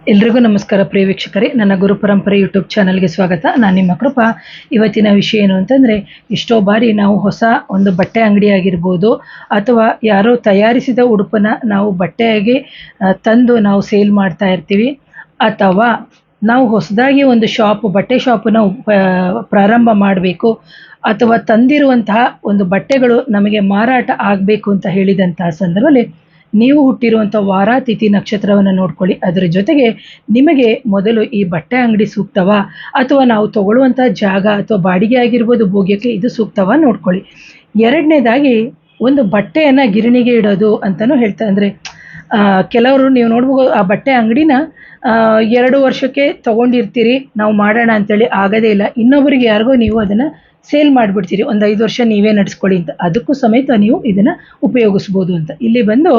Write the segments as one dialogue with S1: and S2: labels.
S1: ಎಲ್ರಿಗೂ ನಮಸ್ಕಾರ ಪ್ರಿಯ ವೀಕ್ಷಕರೇ, ನನ್ನ ಗುರು ಪರಂಪರೆ ಯೂಟ್ಯೂಬ್ ಚಾನಲ್ಗೆ ಸ್ವಾಗತ. ನಾನು ನಿಮ್ಮ ಕೃಪಾ. ಇವತ್ತಿನ ವಿಷಯ ಏನು ಅಂತಂದರೆ, ಎಷ್ಟೋ ಬಾರಿ ನಾವು ಹೊಸ ಒಂದು ಬಟ್ಟೆ ಅಂಗಡಿ ಆಗಿರ್ಬೋದು ಅಥವಾ ಯಾರೋ ತಯಾರಿಸಿದ ಉಡುಪನ್ನು ನಾವು ಬಟ್ಟೆಯಾಗಿ ತಂದು ನಾವು ಸೇಲ್ ಮಾಡ್ತಾ ಇರ್ತೀವಿ. ಅಥವಾ ನಾವು ಹೊಸದಾಗಿ ಒಂದು ಬಟ್ಟೆ ಶಾಪನ್ನು ಪ್ರಾರಂಭ ಮಾಡಬೇಕು ಅಥವಾ ತಂದಿರುವಂತಹ ಒಂದು ಬಟ್ಟೆಗಳು ನಮಗೆ ಮಾರಾಟ ಆಗಬೇಕು ಅಂತ ಹೇಳಿದಂತಹ ಸಂದರ್ಭದಲ್ಲಿ ನೀವು ಹುಟ್ಟಿರುವಂಥ ವಾರ ತಿಥಿ ನಕ್ಷತ್ರವನ್ನು ನೋಡ್ಕೊಳ್ಳಿ. ಅದರ ಜೊತೆಗೆ ನಿಮಗೆ ಮೊದಲು ಈ ಬಟ್ಟೆ ಅಂಗಡಿ ಸೂಕ್ತವಾ ಅಥವಾ ನಾವು ತಗೊಳ್ಳುವಂಥ ಜಾಗ ಅಥವಾ ಬಾಡಿಗೆ ಆಗಿರ್ಬೋದು ಭೋಗ್ಯಕ್ಕೆ ಇದು ಸೂಕ್ತವಾ ನೋಡ್ಕೊಳ್ಳಿ. ಎರಡನೇದಾಗಿ ಒಂದು ಬಟ್ಟೆಯನ್ನು ಗಿರಣಿಗೆ ಇಡೋದು ಅಂತಲೂ ಹೇಳ್ತಾರೆ. ಅಂದರೆ ಕೆಲವರು ನೀವು ನೋಡ್ಬೋದು ಆ ಬಟ್ಟೆ ಅಂಗಡಿನ 2 ವರ್ಷಕ್ಕೆ ತೊಗೊಂಡಿರ್ತೀರಿ, ನಾವು ಮಾಡೋಣ ಅಂತೇಳಿ ಆಗೋದೇ ಇಲ್ಲ. ಇನ್ನೊಬ್ಬರಿಗೆ ಯಾರಿಗೋ ನೀವು ಅದನ್ನು ಸೇಲ್ ಮಾಡಿಬಿಡ್ತೀರಿ, ಒಂದು 5 ವರ್ಷ ನೀವೇ ನಡೆಸ್ಕೊಳ್ಳಿ ಅಂತ. ಅದಕ್ಕೂ ಸಮೇತ ನೀವು ಇದನ್ನು ಉಪಯೋಗಿಸ್ಬೋದು ಅಂತ. ಇಲ್ಲಿ ಬಂದು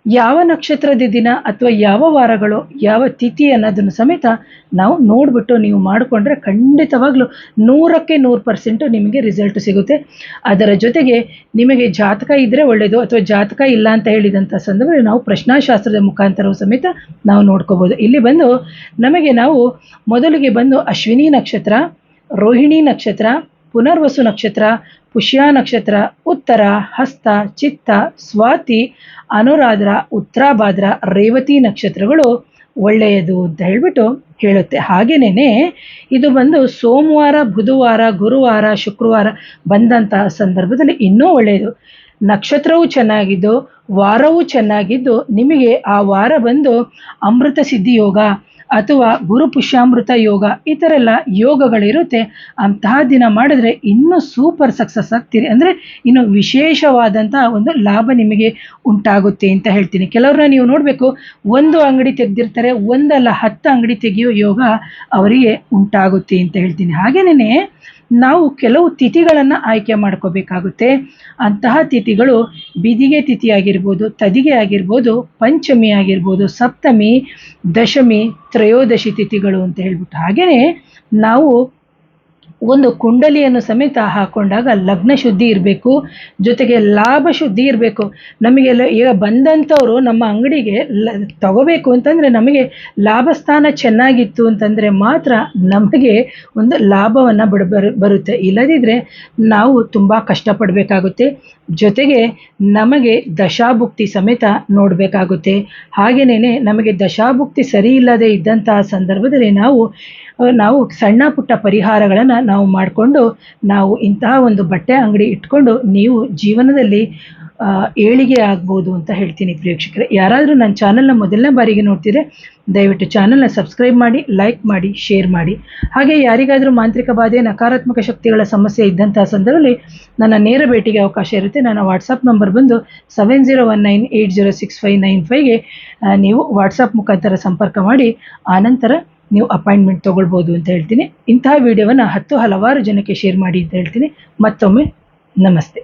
S1: ಯಾವ ನಕ್ಷತ್ರದ ದಿನ ಅಥವಾ ಯಾವ ವಾರಗಳು ಯಾವ ತಿಥಿ ಅನ್ನೋದನ್ನು ಸಮೇತ ನಾವು ನೋಡಿಬಿಟ್ಟು ನೀವು ಮಾಡಿಕೊಂಡ್ರೆ ಖಂಡಿತವಾಗ್ಲೂ 100ಕ್ಕೆ 100% ನಿಮಗೆ ರಿಸಲ್ಟ್ ಸಿಗುತ್ತೆ. ಅದರ ಜೊತೆಗೆ ನಿಮಗೆ ಜಾತಕ ಇದ್ದರೆ ಒಳ್ಳೆಯದು, ಅಥವಾ ಜಾತಕ ಇಲ್ಲ ಅಂತ ಹೇಳಿದಂಥ ಸಂದರ್ಭದಲ್ಲಿ ನಾವು ಪ್ರಶ್ನಾಶಾಸ್ತ್ರದ ಮುಖಾಂತರವೂ ಸಮೇತ ನಾವು ನೋಡ್ಕೋಬೋದು. ಇಲ್ಲಿ ಬಂದು ನಾವು ಮೊದಲಿಗೆ ಬಂದು ಅಶ್ವಿನಿ ನಕ್ಷತ್ರ, ರೋಹಿಣಿ ನಕ್ಷತ್ರ, ಪುನರ್ವಸು ನಕ್ಷತ್ರ, ಪುಷ್ಯ ನಕ್ಷತ್ರ, ಉತ್ತರ, ಹಸ್ತ, ಚಿತ್ತ, ಸ್ವಾತಿ, ಅನುರಾಧ, ಉತ್ತರಾಭಾದ್ರ, ರೇವತಿ ನಕ್ಷತ್ರಗಳು ಒಳ್ಳೆಯದು ಅಂತ ಹೇಳ್ಬಿಟ್ಟು ಹೇಳುತ್ತೆ. ಹಾಗೇನೇ ಇದು ಬಂದು ಸೋಮವಾರ, ಬುಧವಾರ, ಗುರುವಾರ, ಶುಕ್ರವಾರ ಬಂದಂತಹ ಸಂದರ್ಭದಲ್ಲಿ ಇನ್ನೂ ಒಳ್ಳೆಯದು. ನಕ್ಷತ್ರವೂ ಚೆನ್ನಾಗಿದ್ದು ವಾರವೂ ಚೆನ್ನಾಗಿದ್ದು ನಿಮಗೆ ಆ ವಾರ ಬಂದು ಅಮೃತ ಸಿದ್ಧಿ ಯೋಗ ಅಥವಾ ಗುರು ಪುಷ್ಯಾಮೃತ ಯೋಗ ಈ ಥರ ಎಲ್ಲ ಯೋಗಗಳಿರುತ್ತೆ. ಅಂತಹ ದಿನ ಮಾಡಿದ್ರೆ ಇನ್ನೂ ಸೂಪರ್ ಸಕ್ಸಸ್ ಆಗ್ತೀರಿ. ಅಂದರೆ ಇನ್ನು ವಿಶೇಷವಾದಂಥ ಒಂದು ಲಾಭ ನಿಮಗೆ ಉಂಟಾಗುತ್ತೆ ಅಂತ ಹೇಳ್ತೀನಿ. ಕೆಲವ್ರನ್ನ ನೀವು ನೋಡಬೇಕು, ಒಂದು ಅಂಗಡಿ ತೆಗೆದಿರ್ತಾರೆ, ಒಂದಲ್ಲ 10 ಅಂಗಡಿ ತೆಗೆಯೋ ಯೋಗ ಅವರಿಗೆ ಉಂಟಾಗುತ್ತೆ ಅಂತ ಹೇಳ್ತೀನಿ. ಹಾಗೇನೇ ನಾವು ಕೆಲವು ತಿಥಿಗಳನ್ನು ಆಯ್ಕೆ ಮಾಡ್ಕೋಬೇಕಾಗುತ್ತೆ. ಅಂತಹ ತಿಥಿಗಳು ಬಿದಿಗೆ ತಿಥಿ ಆಗಿರ್ಬೋದು, ತದಿಗೆ ಆಗಿರ್ಬೋದು, ಪಂಚಮಿ ಆಗಿರ್ಬೋದು, ಸಪ್ತಮಿ, ದಶಮಿ, ತ್ರಯೋದಶಿ ತಿಥಿಗಳು ಅಂತ ಹೇಳ್ಬಿಟ್ಟು. ಹಾಗೆಯೇ ನಾವು ಒಂದು ಕುಂಡಲಿಯನ್ನು ಸಮೇತ ಹಾಕೊಂಡಾಗ ಲಗ್ನ ಶುದ್ಧಿ ಇರಬೇಕು, ಜೊತೆಗೆ ಲಾಭ ಶುದ್ಧಿ ಇರಬೇಕು. ನಮಗೆಲ್ಲ ಈಗ ಬಂದಂಥವರು ನಮ್ಮ ಅಂಗಡಿಗೆ ತಗೋಬೇಕು ಅಂತಂದರೆ ನಮಗೆ ಲಾಭಸ್ಥಾನ ಚೆನ್ನಾಗಿತ್ತು ಅಂತಂದರೆ ಮಾತ್ರ ನಮಗೆ ಒಂದು ಲಾಭವನ್ನು ಬರುತ್ತೆ. ಇಲ್ಲದಿದ್ದರೆ ನಾವು ತುಂಬ ಕಷ್ಟಪಡಬೇಕಾಗುತ್ತೆ. ಜೊತೆಗೆ ನಮಗೆ ದಶಾಭುಕ್ತಿ ಸಮೇತ ನೋಡಬೇಕಾಗುತ್ತೆ. ಹಾಗೆಯೇ ನಮಗೆ ದಶಾಭುಕ್ತಿ ಸರಿ ಇಲ್ಲದೆ ಇದ್ದಂತಹ ಸಂದರ್ಭದಲ್ಲಿ ನಾವು ಸಣ್ಣ ಪುಟ್ಟ ಪರಿಹಾರಗಳನ್ನು ನಾವು ಮಾಡಿಕೊಂಡು ನಾವು ಇಂತಹ ಒಂದು ಬಟ್ಟೆ ಅಂಗಡಿ ಇಟ್ಕೊಂಡು ನೀವು ಜೀವನದಲ್ಲಿ ಏಳಿಗೆ ಆಗ್ಬೋದು ಅಂತ ಹೇಳ್ತೀನಿ. ಪ್ರೇಕ್ಷಕರೇ, ಯಾರಾದರೂ ನನ್ನ ಚಾನಲ್ನ ಮೊದಲನೇ ಬಾರಿಗೆ ನೋಡ್ತಿದ್ರೆ ದಯವಿಟ್ಟು ಚಾನಲ್ನ ಸಬ್ಸ್ಕ್ರೈಬ್ ಮಾಡಿ, ಲೈಕ್ ಮಾಡಿ, ಶೇರ್ ಮಾಡಿ. ಹಾಗೆ ಯಾರಿಗಾದರೂ ಮಾಂತ್ರಿಕ ಬಾಧೆ, ನಕಾರಾತ್ಮಕ ಶಕ್ತಿಗಳ ಸಮಸ್ಯೆ ಇದ್ದಂಥ ಸಂದರ್ಭದಲ್ಲಿ ನನ್ನ ನೇರ ಭೇಟಿಗೆ ಅವಕಾಶ ಇರುತ್ತೆ. ನನ್ನ ವಾಟ್ಸಪ್ ನಂಬರ್ ಬಂದು 7019806595ಗೆ ನೀವು ವಾಟ್ಸಪ್ ಮುಖಾಂತರ ಸಂಪರ್ಕ ಮಾಡಿ ಆನಂತರ ನೀವು ಅಪಾಯಿಂಟ್ಮೆಂಟ್ ತೊಗೊಳ್ಬೋದು ಅಂತ ಹೇಳ್ತೀನಿ. ಇಂತಹ ವಿಡಿಯೋವನ್ನು ಹಲವಾರು ಜನಕ್ಕೆ ಶೇರ್ ಮಾಡಿ ಅಂತ ಹೇಳ್ತೀನಿ. ಮತ್ತೊಮ್ಮೆ ನಮಸ್ತೆ.